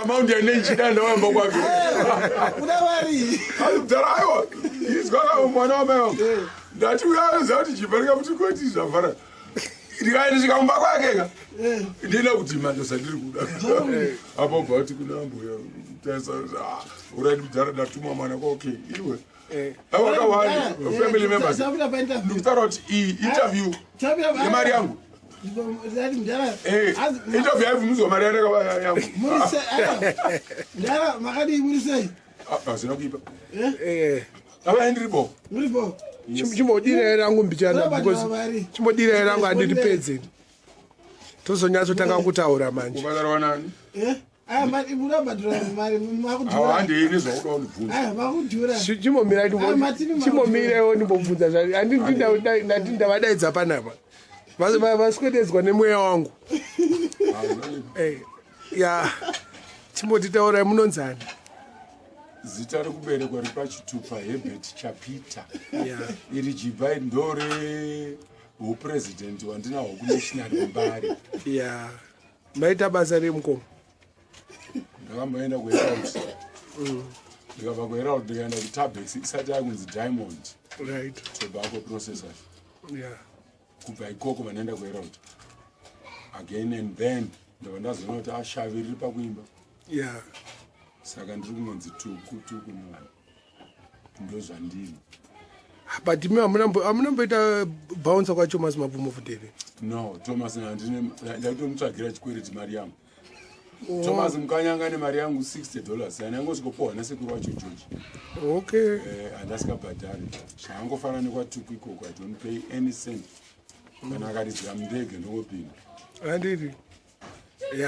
amount ya nechida ndawamba kwake una mari aludarayo izwa mwana wameo ndati uyaza kuti chibarika kuti koti zvavara ndikaenda chikamumba kwake ka ndina kuti mando sandiri kuda apo bvati kuna mbuya taisa uradi kudhara ndatuma mwana kwake iwe awakawani family members ndikutaura kuti iyi interview yemari yangu interview yaivhunzwa mari yangu ndara makadi murisei hazina kuipa avaendiripo muripo chimbodira rangu mbichana because chimbodira rangu andipedze tozonyatsotanga kutaura manje kubadara nani mari murabadura mari makudura handini zvauda undibvunza makudura chimomira ndimbobvunza ndati ndavadaidza panapa vaswededzwa nemweya wangu ya chimbotitaurai munonzani zita rekuberekwa ripachitupa Herbert Chapita iri jibva ndore upresident wandinawo kunational Mbare maita basa remukomo ndakamboenda kuherald ndikabva kuherald ndikaenda kutabex isati yakunzi Diamond tobacco processors kubva ikoko vanoenda kuherald again and then ndava ndazoona kuti ashavi riri pakuimba saka ndiri kunonzi tuku nani ndozvandiri but imi hamunamboita bouncer kwaThomas Mapfumo futeve no Thomas ndatomutsvagira chikwereti mari yangu Thomas mukanyanga nemari yangu $60 yanangosvikopohwa nasekuru wacho George handasikabhadhari zvaangofana nekwatuku ikoko I don't pay any cent kana akaridzira mundege ndongopinda handiri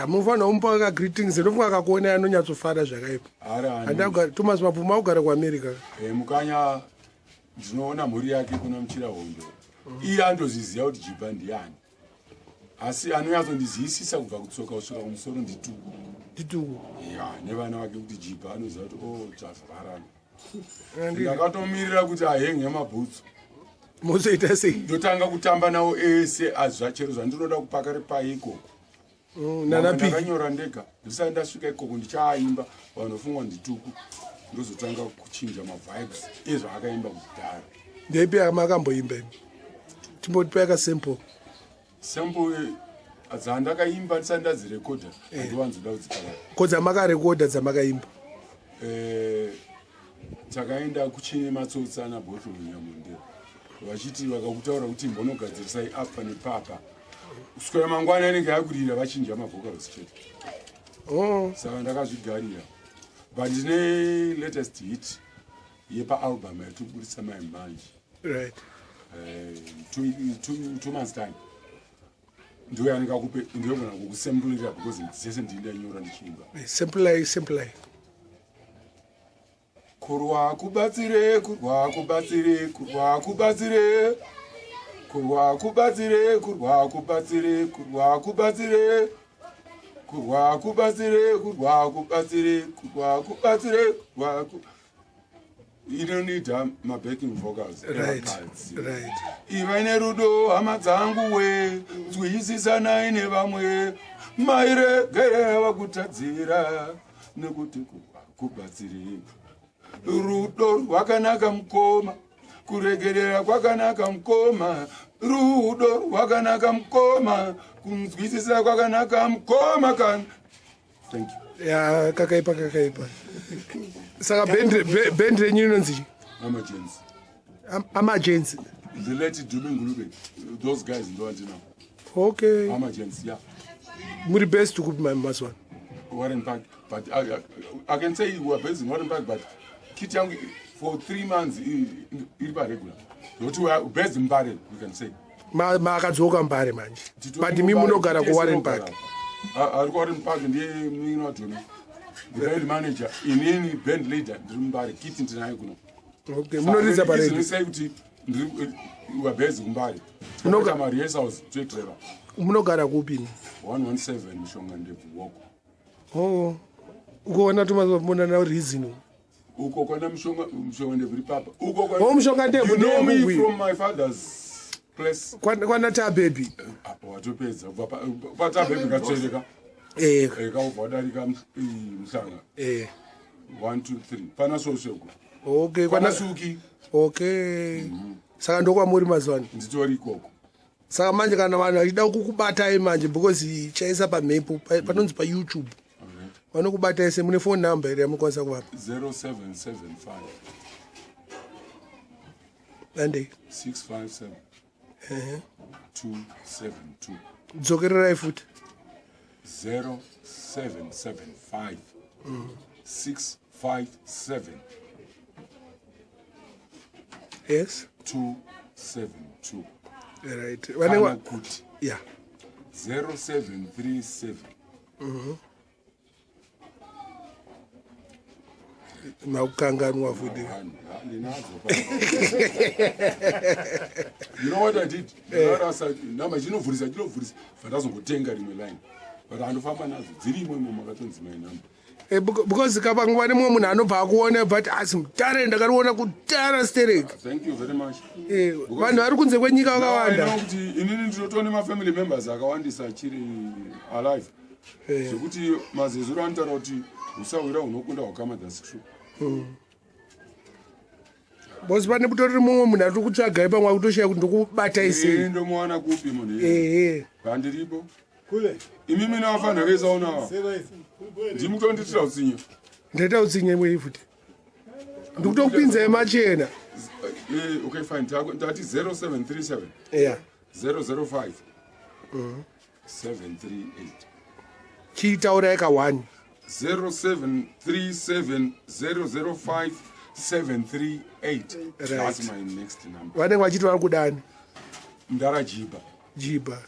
mufanira kumupa greetings ndofunga akakuona anonyatsofara zvakaipa Thomas Mapfumo augara kuAmerica mukanya ndinoona mhuri yake kuna muchira hondo iye andozviziva kuti jibha ndiani asi anonyatsondizivisisa kubva kutsoka kusvika kumusoro ndituku nevana vake kuti jibha anoziva kuti tavharana ndakatomirira kuti ahenge yamabhutsu mozoita sei ndotanga kutamba nawo ese azvachero zvandinoda kupaka ripai ikoko ndakanyora ndega ndisati ndasvika ikoko ndichaaimba vanofungwa ndituku ndozotanga kuchinja mavibes ezvaakaimba kudhara ndeipi makamboimba timbotipai kasample dzandakaimba ndisati ndadzirekodha handiwanzoda kudzipara ko dzamakarekodha dzamakaimba takaenda kuchine matsotsa nabhotoro nyamondera vachiti vakakutaura kuti mbonogadzirisai apa nepapa kuswera mangwana anenge akurira vachinja mavhocals chete saka ndakazvigarira but ndine latest hit yepaalbum yatobudisa manje right 2 months time ndiyo yanikakupe ndiyogona kukusemplera because dzese ndinonyora ndichiimba sample kurwa kubatsire kurwa kubatsire kurwa kubatsire kurwa kubatsire kurwa kubatsire kurwa kubatsire kurwa kubatsire kurwa kubatsire kurwa kubatsire kurwa you don't need my backing vocals right iva ine rudo hama dzangu we nzwisisana nevamwe mairegere vakutadzira nekuti kurwa kubatsire rudo rwakanaka mukoma kuregerera kwakanaka mukoma rudo rwakanaka mukoma kunzwisisa kwakanaka mukoma kan thank you kakaipa saka band renyu inonzi amagensi the late Dube Ngulube those guys ndowandinawo amagensi muri best kupi maswana Warren Park but I can say we were based in Warren Park but kit yangu for 3 months iri paregular nokuti based in Mbare we can say makadzoka Mbare manje but imi munogara kuWarren Park ari kuWarren Park ndiye mwini waDhumi the band manager inini band leader ndiri Mbare kiti ndinayo kuno munoridza paredio say kuti we were based in Mbare munogara ma-rehearsals driver munogara kupi 117 Mishonga Ndebvu woko ukuona tomazomona na reason uko kwana Mishonga Ndebvu ripapa uko Mishonga Ndebvu you know me from my father's place kwana ta baby watopedza pata baby katsereka kaubvadarika muhlanga 1 2 3 pana soshoko okay pana suki okay saka ndokwamuri mazwana nditori ikoko saka manje kana vanhu vachida kukubatai manje because chaisa pamhepo panonzi payoutube vanokubatai se mune phone number here yamunokwanisa kuvapa 0775 ande 657 272 dzokererai futi 0775 657 yes 272 right kana kuti yeah 0737 makukanganwa futi you know what I did namba chinovhurisa fandazongotenga rimwe line but andofamba nazo dziri imwe imwe makatonzi my number because kapanguva nemumwe munhu anobva akuona but asi mutare ndakariona kutara stereki thank you very much vanhu vari kunze kwenyika vakawanda kuti inini ndinotone mafamily members akawandisa achiri alive zvekuti mazezuro anotaura kuti usawira unokunda wakama that's true bose pane kutori mumwe munhu atiri kutsvagai pamwe akutoshaya kuti ndikubatai sei ndomuwana kupi munhu pandiripo imimi navafanha veisaonawa ndimutonditira utsinye ndaita utsinye mwei futi ndikutokupinzai machena okay fine ndati 0737 005 738 chiitaurai ka1 0737 005 738 that's my next number vanenge vachiti vari kudani ndara jiba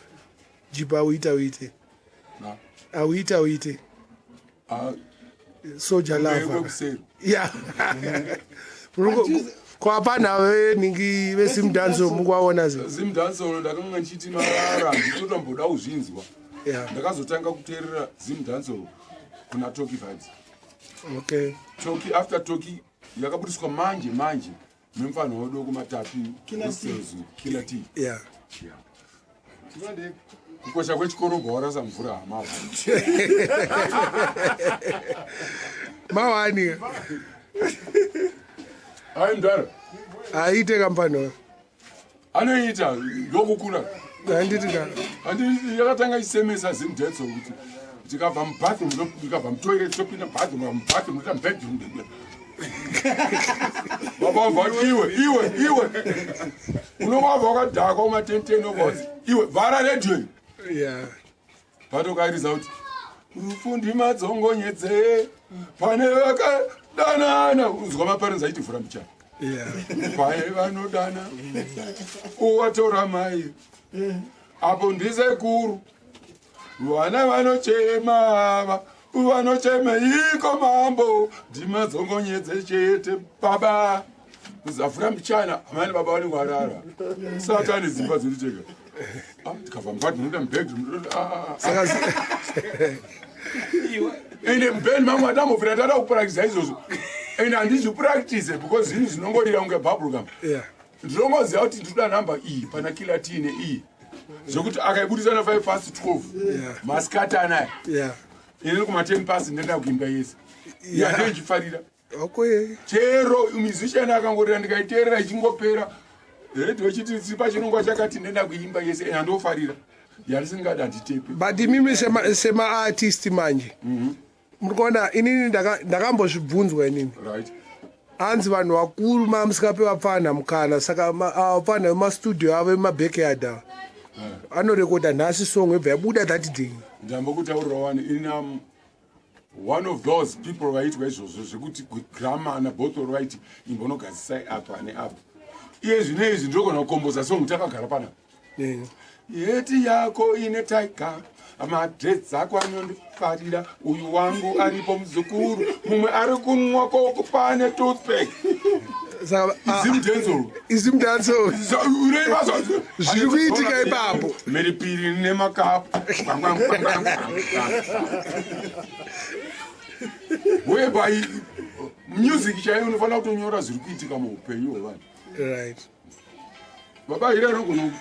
auite auite soja lava ya kwapana venhingi vesimdanso mukuvaona zimdanso ndakanga nchiti marara nditotomboda kuzvinzwa ndakazotanga kuteerera zimdanso kuna Toki Vibes okay Toki after Toki yakabudiswa manje nemfanho wadoko matapi kila t kukosha kwechikorobha warasa mvura hamava mawani ai mdara aite kampani anoita ndokukura handiti yakatanga isemesa zimdenso kuti tikabva mubathroom tikabva mutoilet topinda mubathroom muta mubedroom vabva iwe unomwabva wakadhakwa umatenteni ovazi iwe vhara redhiyo patokairiza kuti ufundi madzongonyedze pane vakadanana uzwa maparenzi aiti vhura mbichana pane vanodana uwatora mai apo ndisekuru vana vanochema vanochema iko mambo ndimadzongonyedze chete baba uzavhura mbichana amani baba vanenge varara satani dzimba dziruteka tikabva mubati munoda mubedroom ende mubeni mamwe adambovhira tada kupuraktisa izvozvo ende handizvipraktise because zvinhu zvinongorira kunge bubblegum ndinongoziva kuti ndinoda nhamba iyi pana kila tine iyi zvokuti akaibudisa na 5 past 12 masikati anaya ini kuma 10 past ndenda kuimba yese yandoichifarira chero musician akangorira ndikaiteerera ichingopera redhiyo chiti tsipa chinongwa chakati ndenda kuimba yese yandofarira yarisingada nditepe but imimi sema-artist manje muri kuona inini ndakambozvibvunzwa inini hanzi vanhu vakuru mamusikape vapfanha mukana saka vapfanha vemastudio avo vemabackyard ava anorekoda nhasi song ebva yabuda that day ndambokutaurira wani in one of those people vaitwa izvozvo zvekuti grama nabottle right imbonogadzisai apa neapa iye zvino izvi ndogona kukomboza song takagara panapa yeti yako ine taika madredzi ako anondifarira uyu wangu aripo muzukuru mumwe ari kunwa koko pane toothpack izimdanso zviri kuitika ipapo mheripiri nemakapu whereby music chaiyo unofanira kutonyora zviri kuitika muupenyu hwevanhu baba iri anogona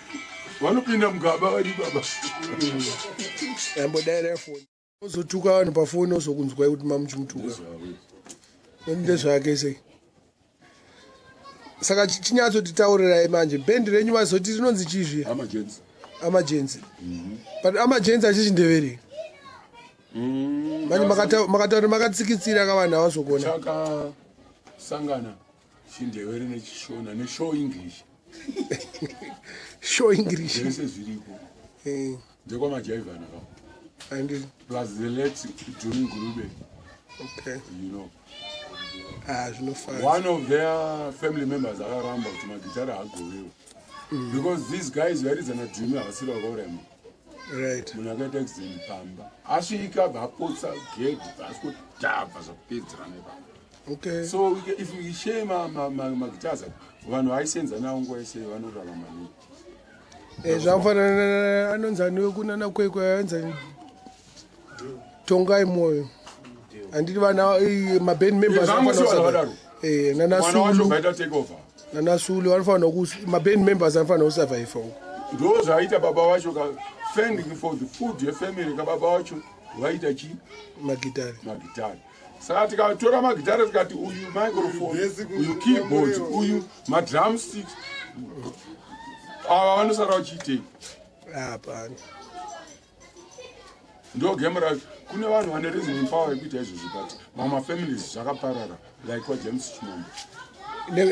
vanopinda mugaba vari baba yambodaira foni uzotuka vanhu pafoni ozokunzwai kuti mamuchimutuka ndezvake sei. Saka chinyatsotitaurirai manje bhendi renyu mazoti rinonzi chizvi amajenzi but amajenzi achichindeveri manje makataura makatsikitsira kavanhu avazogona takasangana chindeveri nechishona neshow english show english zvese zviripo ndekwamajaivhana andini plus the late Juni Ngurube. okay You know. Zvinofana. One of their family members akaramba kuti magitara agovewo. Because these guys varizana Juni havasiri vakorema. Right. Munhu akaita accident pamba. Asvika vapotsa gate vasikudhabha zvapedzera nepa. Okay. So if we share magitars vanhu vaisenza nawo nguva yese vanorarama nei. Zvakafanana anonzani wekunana kwekwe anzani tongai moyo anditi vana maband members nanasulu vanofanira maband members anofanira kusurvive ndo zvaita baba wacho fending for the food yefamily kababa wacho vaita chi magitari saka tikatora magitari tikati uyu microphone uyu keyboard uyu madrumsticks ava vanosara vachiitei hapana ndo game racho kune vanhu vane reason power yekuita izvozvo but mamafamilies zvakaparara like wajames chimombo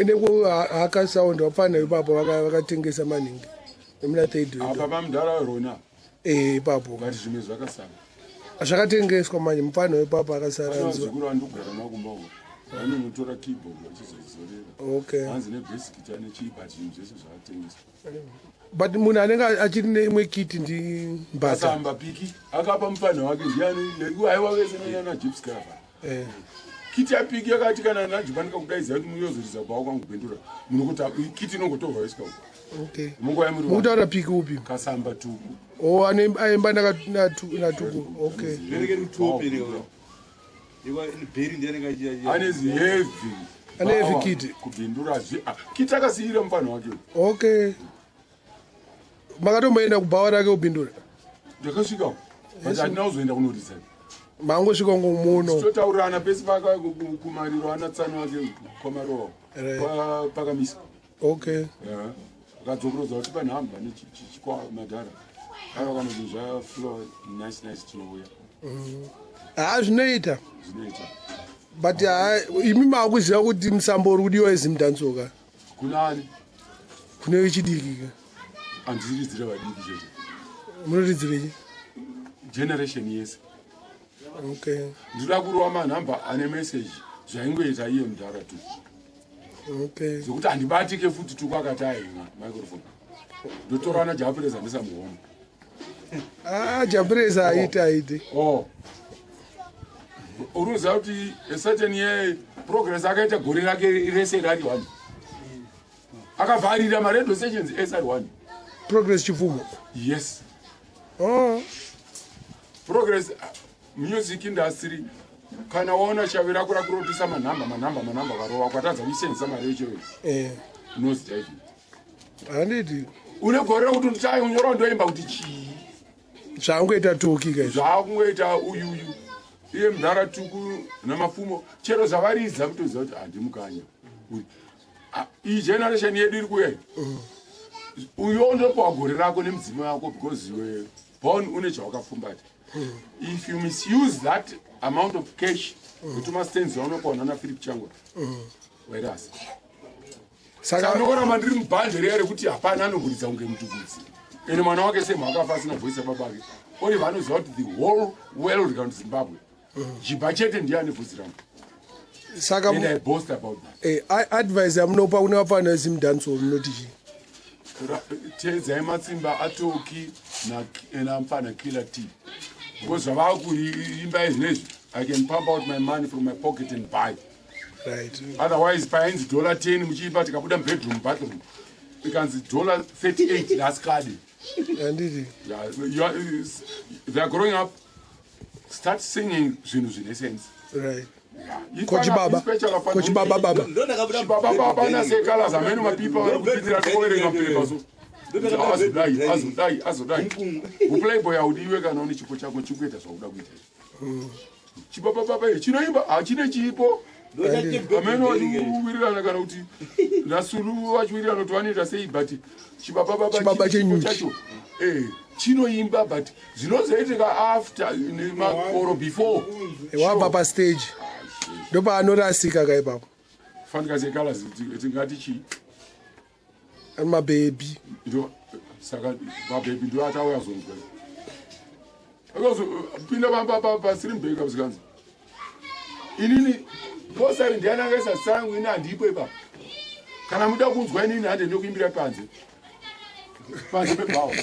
nekuhaka sound vafanira ipapo vakatengesa maningi apa pamudhara rona ipapo but zvimwe zvakasara zvakatengeswa manje mufanira ipapo akasarazvikuru andogara makumba uko vanonotora keyboard vachizozorera okay hanzi nebasic ane chii but zvinhu zvese zvakatengeswa but munhu anenge achiri neimwe kiti ndimbata asamba piki akapa mufanha wake ndiani aiwa vese nanyana jips cover kiti yapiki yakati kana najibanika kudaidzira kuti muyozorisa kwawo kwangu bhendura munhu kuti kiti inongotorwa isika uko okay munguva yemuri mukutaura piki upi kasamba tuku aimba natuku okay anezi heavy ane heavy kiti kubhindura kiti akasiyira mufanha wake okay makatomboenda kubhawa rake ubhindura ndakasvika but handina kuzoenda kunorisa mangosvika ngomuno totaurirana pesi paka kumariro ana tsani wake kwamarowa pakamisa okay akadzokerodza kuti panhamba nechikwa madhara aiva kanoti zvaflow nice tinouya zvinoita but imi maakuziva kuti musambo uri kudiwa ezimudhansoka kunani kune vechidiki handiridzire vadiki chete munoridzirechi generation yese okay ndinoda kurova manhamba ane meseji zvaingoita iye mudhara tu okay zvekuti handibatike futi tuku akati ahinga microphone ndotorana japureza ndisamuhoma japureza aiti uruziva kuti certain ye progress akaita gore rake rese rari 1 akavharira maredio stations esari 1 progress chipfumo yes progress music industry kana waona shavi rako rakurotisa manhamba varova kwatadza kuisenzisa mari yechewe nozi david handiti une gore rekuti ndichaiunyora ndoimba kuti chii zvakungoita toki kai zvakungoita uyuyu iye mudhara tuku namafumo chero zvavaridza kutoziva kuti handimukanya iyi generation yedu iri kuya uyo ndopawa gore rako nemudzima wako because iwe born une chawakafumbata if you misuse that amount of cash kuti mastenzi aunopawana naphilip changwa whereas saka ndokoramba ndiri mubhanje riya rekuti hapana anogurisa kunge mutugutsi ene mwana wake semhakafa asina voisa babake olive anoziva kuti the whole world kana zimbabwe jibha chete ndiani vhudzi rangu saka and I boast about that advice yamunopa kune vafanira zimudhanso munoti chii tedzai matsimba atoki namufana killer t because zvava kuimba izvinezvi I can pump out my money from my pocket and buy right otherwise painzi $10 muchiipa tikabuda mubedroom bathroom ikanzi $38 laskadi handiti they are growing up start singing zvinhu zvine sense right kochibaba nasekala zamene mapipa varikupitira tikoverenga pepa so azodai uplayboy haudiwe kana une chipo chako chikuita zvauda kuita chipapapapa chinoimba hachine chipo amene wachiwirirana kana kuti nasulu wachiwirirana kuti vanoita sei but chibaba chacho chinoimba but zvinozoitika after nemakoro before wabva pastage ndopaanorasika kaipapo fanika sekalazi tingati chii mabhebi saka mabhebi ndo atauya zonzwa akazopinda pasirimubheka usikanzi inini posari ndianangesa sangu ini handipo ipapo kana muda kunzwa inini hande ndokuimbira panze pebhawa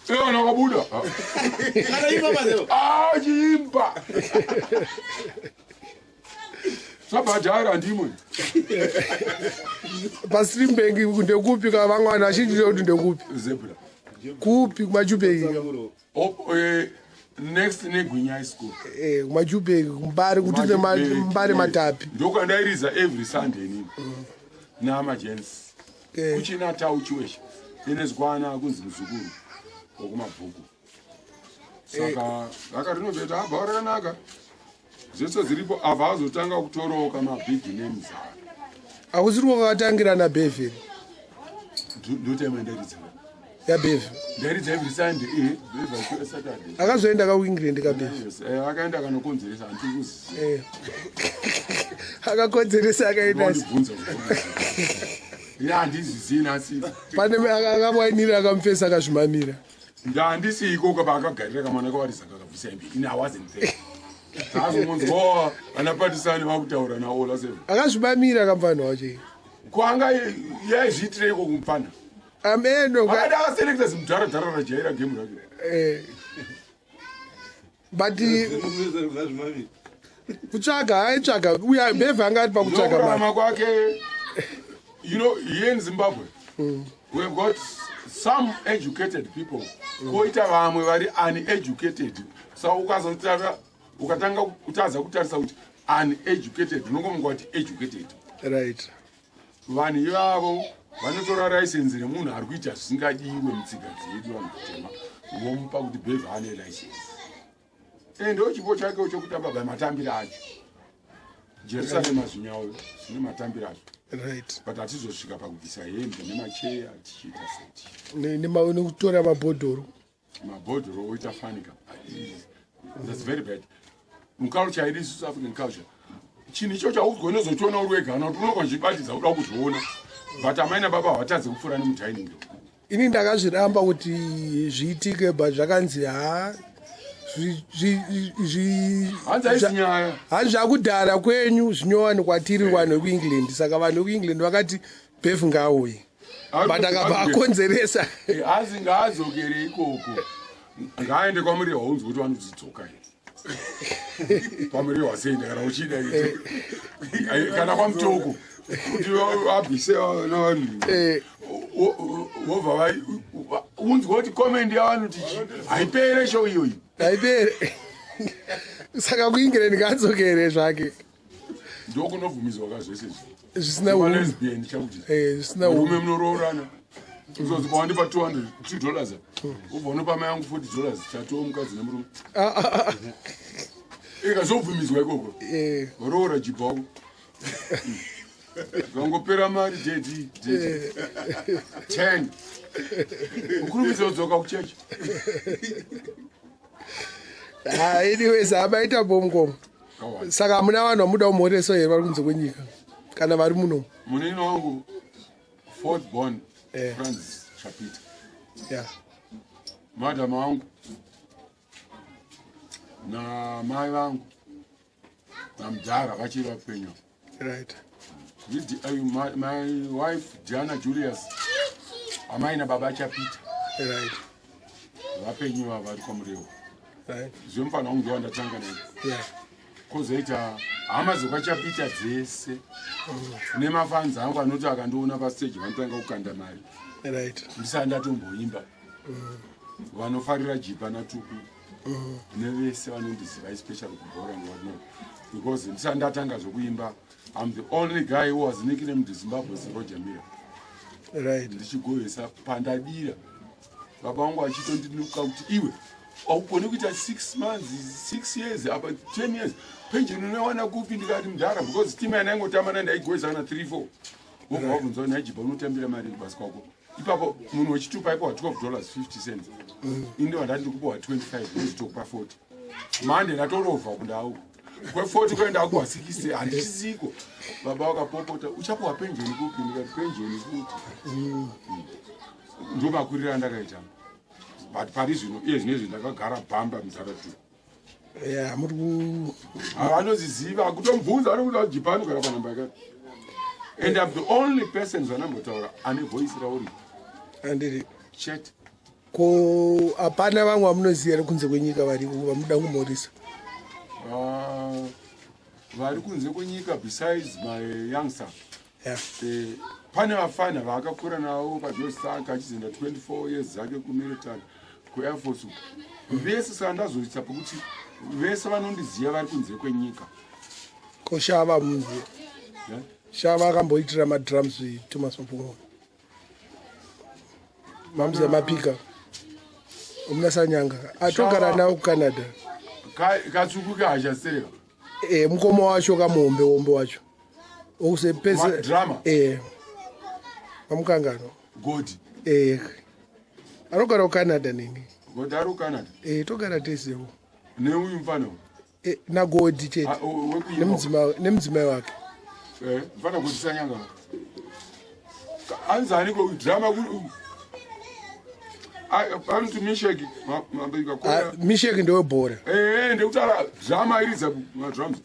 ewana kabuda chiimba sabhadhara ndimwe pastreambank ndekupi ka vamwana vachindile kuti ndekupi zebra kupi kumajubeki next negwinya high school kumajubeki kumbari kuti mbari matapi ndokandairiza every sunday nini namajensi kuchina tau chiweshe inezikwana kunzi muzukuru wokumabhuku saka vakarinobeta abva rakanaka zvese zviripo abva azotanga kutoroka mabig names akusiri kwakatangira nabevheri ndotaimandairidza yabevhe ndairidza every sunday bevhe saturday akazoenda kaengland kabevhe akaenda kanokonzeresa handikuziva akakonzeresa akaendabvunza handizvizivi nasi pane akawainira akamufesa akazvimamira ndandisi ikoko paakagarira kamwana kawarisa kakabvisa imbi ini awasn't there azomunzwa anapatisani vakutaura naola se akazvimamira kamfana wacho kwanga yaizviitireko kumfana ameno akada akaselekta zimudharadhara rajaira gemu rake but kutsvaga aitsvaga uya bevhe anga ari pakutsvaga kurama kwake you know here in Zimbabwe we've got some educated people koita vamwe vari uneducated so ukazotara ukatanga kutaza kutarisa kuti uneducated unongomungwa kuti educated right vanhu ivavo vanotora license remunhu ari kuita zvisingadiwe mutsika dzedu vanhu kutema vomupa kuti bevhe ane license ndo chipo chake chokutamba bamatambiro acho jerusalema zvinyawo zvine matambiro acho right but hatizosvika pakubvisa hembe nemacheya tichiita seti nekutora mabhodhoro oita fanika that's very bad muculture yedu South African culture chinhu icho chaugone nozochiona uri wega kana kuti unokonzvibatidza uda kuzviona but amaina baba hawatadzi kupfuura nemudining ini ndakazviramba kuti zviitike but zvakanzi hanzi zvakudhara kwenyu zvinyowa kwatiri vanhu vekuengland saka vanhu vekuengland vakati bevhe ngaauye but akabva akonzeresa asi ngaadzokere ikoko ngaaende kwamuri waunzwa kuti vanodzidzoka kwamuri waseenda kana uchida kana kwamutoko kuti abvise navanhu wobva unzwa kuti komendi yavanhu tichi haipere show iyoyi haipere saka kuengland ngaadzokere zvake ndokunobvumidzwa kazvese zvisina lesbian zvisina ume munoroorana uzozipa wandipa $200 ubva unopa mai yangu $40 chatowo mukadzi nemurume ikazobvumidzwa ikoko roora jibha wako kangopera mari dedi 10 ukurumidza kudzoka kuchechi anyways abaita bomkomo saka hamuna vanhu vamuda kumhoreso here vari kunze kwenyika kana vari muno munini wangu fourth born Francis Chapita madam wangu namai vangu namudhara vachiri vapenyu right my wife Diana Julius amai nababa Chapita right vapenyu vava vari kwamureo right zvemufana wangu ndowandatanga naye kozoita hama dzokwachapita dzese nemafanzi angu anoti akandoona pastage vanotanga kukanda mari ndisati ndatomboimba vanofarira jipa natuku nevese vanondiziva especially kubhora because ndisati ndatanga zvokuimba I'm the only guy who was nicknamed Zimbabwe Roger Miller ndichigovesa pandadira baba vangu achitondinduka kuti iwe aukoni kuita 6 months 6 years apa 10 years pension unowana kupi ndikati mudhara because team yanaingotamana ndaigwezana 3-4 wobva wabvunza kuti najipa unotambira mari basi kwako ipapo munhu wechitupa ipo $12.50 inde wandati ndikupiwa 25 ndozitokupa 40 mande ndatorovha kundau kwe40 kuenda kuwa 60 handichisiko baba wakapopota uchapiwa penjeni kupi ndikati penjeni kuti ndomakurira ndakaita but pari zvino iye zvinezvi ndakagara bhamba mutaratiro ya muri havanoziziva akutomubvunza anokuda jipani kara panamba yakati and I'm the only person zvanambotaura ane voice rauri andiri chet ko apana vamwe vamunoziva ri kunze kwenyika variko vamuda kumhorisa vari kunze kwenyika besides my youngster ya pane vafana vaakakura navo pajosaka achizoenda 24 years zvake kumilitary kuair force vese saka ndazoita pokuti vese vanondiziva vari kunze kwenyika ko shava munziva shava akamboitira madrums thomas mapfumo mamuziva mapika omunasanyanga atogara nawo kucanada katsvuku kahashasereka mukoma wacho kamombe wombe wacho okusepese drama pamukangano godi anogara kucanada nini godi ari kucanada togara tesewo neuyu mufana nagodi chete nemudzimai wake mfana godi sanyanga anzani ko drama anoti misheki misheki ndewebhora ndekutara drama iriza madrums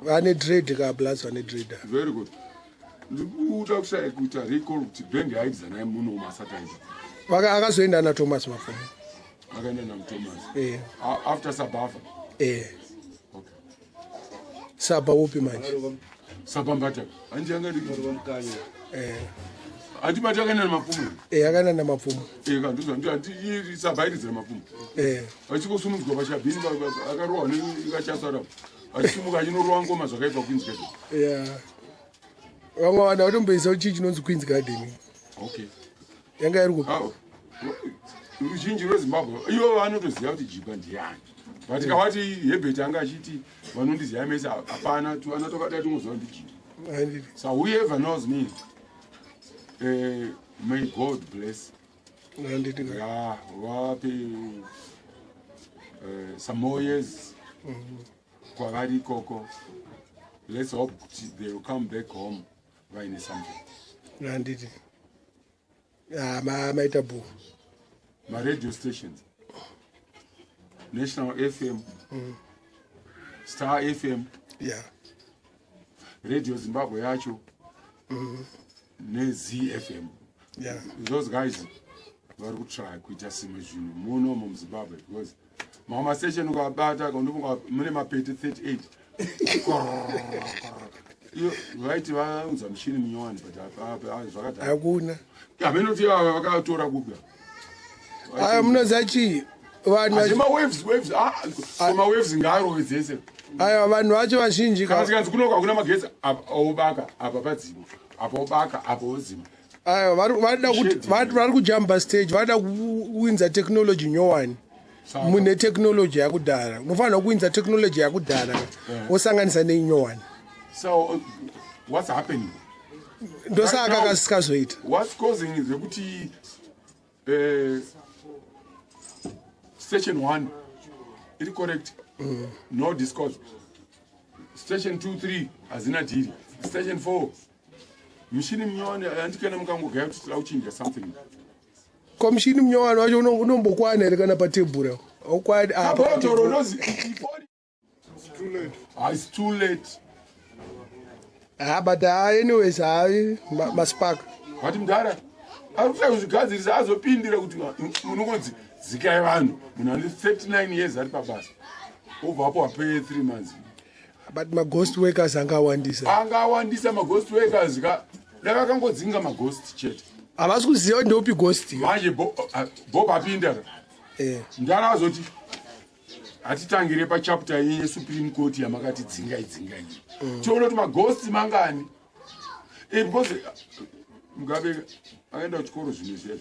vane dread kablas vane dread very good ndikuda kushaya kuita recall kuti bhenge yaidza naye muno umasataiza akazoenda nathomas mafumo akaenda namthomas after sabafa okay. saba upi manje saba mbataka andiangadi andibati akaenda namapfumo akaenda namapfumo kandizvandii saba iridzira mapfumo achikosumudzwa pachabhini akarohwa nekachasara achisimuka achinoruwa ngoma zvakaipa queens garden vamwe vanhu vatomboisa chii chinonzi queens garden okay yanga iri kupi ruzhinji rwezimbabwe ivo vanotoziva kuti jipa ndiani but kawati hebert anga achiti vanondiziva mese hapana anatokada tingoziva ndijipa so whoever knows me may god bless vape some more years kwavari ikoko let's hope they will come back home vaine something anditi maita bhu radio stations National FM Star FM Radio Zimbabwe yacho neZFM those guys vari kutry kuita simwe zvinhu muno muzimbabwe because mama station ukabata mune mapete 38 vaiti vaunza mushini minyowani but zvakati hakuna amenoti vakatora kupi munoziva chii mawaves ngaarowedzese aiwa vanhu vacho vazhinji kanasikanzi kunoka kuna magetsi aubaka apa padzima apa ubaka apa uzima aiwa vari kujamba stage vada kuwinza technology nyowani mune technology yakudhara unofanira kuwinza technology yakudhara wosanganisa neinyowani so what's happening ndosaka kasikazoita what's causing is kuti station 1 iri correct no discourse station 2-3 hazina dhiri station 4 mishini minyowani andikana mukangogaya kuti tira kuchinja something ko mushini munyowani wacho unombokwana here kana patebhura aukwani it's too late but anyways hai maspark vati mudhara ari kutai kuzvigadzirisa azopindira kuti unongonzi zikai vanhu munhu ane 39 years ari pabasa obva apo wapeye 3 months but maghost workers angawandisa maghost workers dakakangodzinga maghost chete havasi kuziva ndeupi ghost manje bob apinda mudhara azoti hatitangire pachapta yesupreme court yamakati dzingai tione kuti maghost mangani because Mugabe aenda kuchikoro zvino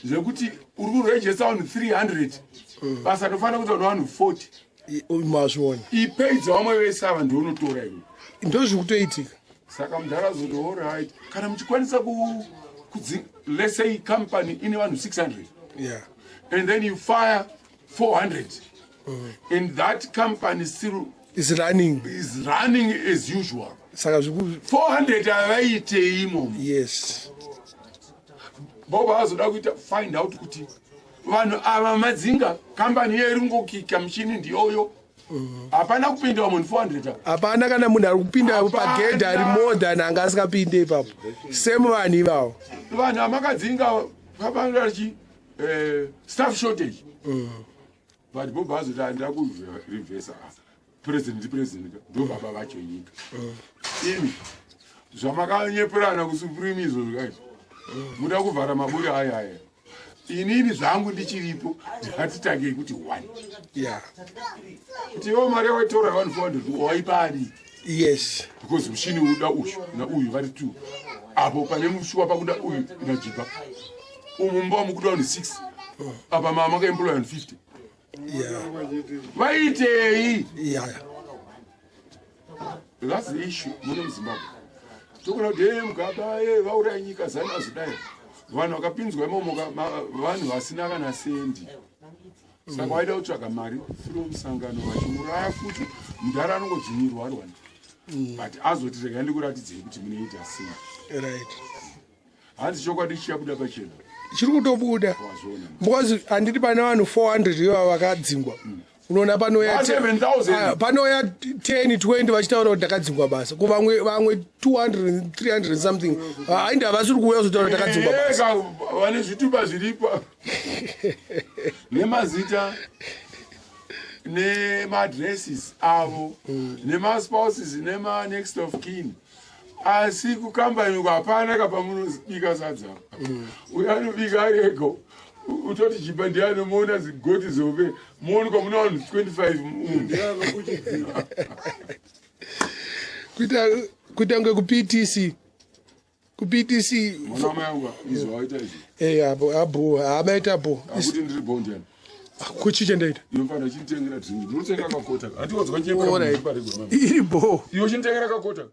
zvekuti uri kurejesa vanhu 300 basa ndofanira kuti vanhu 40 mazviona ipeidza vamwe vese ava ndounotora iwe ndozvikutoitika saka munhu akazoti allright kana muchikwanisa let's say company ine vanhu 600 yeah and then you fire 400 and that company still is running as usual saka 400 avaitei imomo yes boba vazoda kuita find out kuti vanhu ava madzinga kambani yeiri ngokika muchini ndiyoyo hapana kupinda munhu 400 hapana kana munhu ari kupinda pagedha ari more than anga asikapinde ipapo same vanhu ivavo vanhu amakadzinga papandachi staff shortage but boba vazoti handida kurivhesa president ndo baba vacho nyika imi zvamakanyepurana kusupreme izvo zvikaita muda kuvhara maburi aya inini zvangu ndichiripo ndatitange kuti 1 yeah kuti iwo mari yawatora 1400 waipari yes because mushini uda uyu nauyu vari 2 apo pane mushuwa pakuda uyu najipa umu mba mukuda vanhu 6 apa mama makaemploya vanhu 50 yeah vaitei yeah that's the issue muno muzimbabwe tokona kuti mugaba vaurai nyika zani azodai vanhu vakapinzwa imomo vanhu vasina kana sendi saka waida kutsvaga mari from sangano vachiuraya futi mudhara anongodzvinyirwa arwani but azoti rega ndikuratidzei kuti munoita sei right hanzi chokwadi chichabuda pachena chiri kutobuda because handiti pane vanhu 400 iva vakadzingwa unoona panoya 10 20 vachitaura kuti takadzingwa basa kuvamwe 200 300 something haindi havasiri kuuya kuzotaura kuti takadzingwa basa vane zvitupa zviripa nemazita nemaadresses avo nemaspouses nemanext of kin asi kukambani hapana kapamunobika sadza uyanobika ari ego utoti chipa ndianomuona zigoti zope muonikwa muna vanhu 25 kuita nge kuptc mwana mayangu izvo waita izvi abo hamaita bo akuti ndiri bondiani kuchicha ndaita inofanira chinditengera dringi ndinotenga kakota hatiwadzwa nyepara iri bo iwo chinditengera kakota